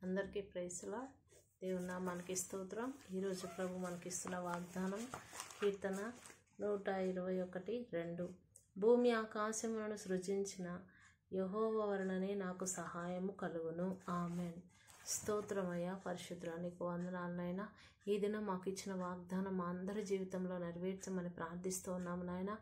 అందరికీ praise lord. దేవుని నామానికి స్తోత్రం. ఈరోజు ప్రభు మనకిస్తున్న వాగ్దానం కీర్తన 121:2. భూమి ఆకాశములను సృజించిన యెహోవా వలననే నాకు సహాయము కలుగును. ఆమెన్. స్తోత్రమయ్యా, పరిశుద్ధుడా, నీకు వందనాలనైనా. ఈ దినం మాకు ఇచ్చిన వాగ్దానం మా అందరి జీవితంలో నెరవేర్చమని ప్రార్థిస్తూ ఉన్నాము నాయన.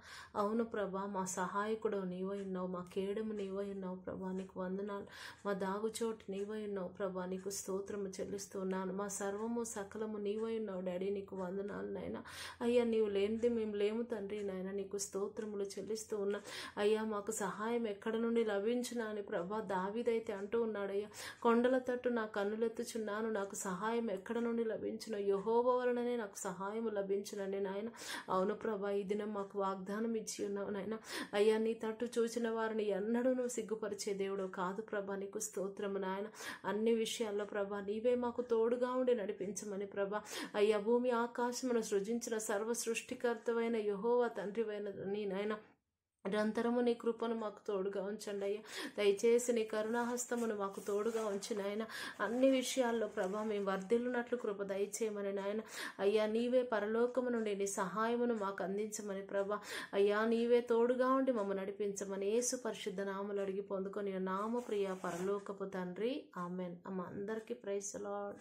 అవును ప్రభా, మా సహాయకుడు నీవై ఉన్నావు, మా కేడము నీవై ఉన్నావు ప్రభా, నీకు వందనాలు. మా దాగుచోటు నీవై ఉన్నావు ప్రభా, నీకు స్తోత్రము చెల్లిస్తూ ఉన్నాను. మా సర్వము సకలము నీవై ఉన్నావు డాడీ, నీకు వందనాలు నాయన. అయ్యా, నీవు లేనిది మేము లేము తండ్రి నాయన, నీకు స్తోత్రములు చెల్లిస్తూ ఉన్నా. అయ్యా, మాకు సహాయం ఎక్కడ నుండి లభించునా అని ప్రభా దావీదైతే అంటూ ఉన్నాడయ్యా. కొండల తట్టు నా కన్నులెత్తుచున్నాను, నాకు సహాయం ఎక్కడ నుండి లభించును, యెహోవా వలననే నాకు సహాయం లభించునండి నాయన. అవును ప్రభా, ఈ దినం మాకు వాగ్దానం ఇచ్చి ఉన్నావు నాయన. అయ్యా, నీ తట్టు చూసిన వారిని ఎన్నడూ నువ్వు సిగ్గుపరిచే దేవుడు కాదు ప్రభా, నీకు స్తోత్రము నాయన. అన్ని విషయాల్లో ప్రభా నీవే మాకు తోడుగా ఉండి నడిపించమని ప్రభా. అయ్యా, భూమి ఆకాశమును సృజించిన సర్వ సృష్టికర్తవైన యెహోవా తండ్రివైన నీ నాయన, నిరంతరము నీ కృపను మాకు తోడుగా ఉంచండి అయ్యా. దయచేసి నీ కరుణాహస్తమును మాకు తోడుగా ఉంచి నాయన. అన్ని విషయాల్లో ప్రభా మేము వర్ధిల్లునట్లు కృప దయచేయమని నాయన. అయ్యా, నీవే పరలోకము నుండి నీ సహాయమును మాకు అందించమని ప్రభా. అయ్యా, నీవే తోడుగా ఉండి మమ్మల్ని నడిపించమని యేసు పరిశుద్ధ నామములు అడిగి పొందుకొని నామ ప్రియ పరలోకపు తండ్రి. ఆమెన్. అమ్మ అందరికీ ప్రైజ్ లార్డ్.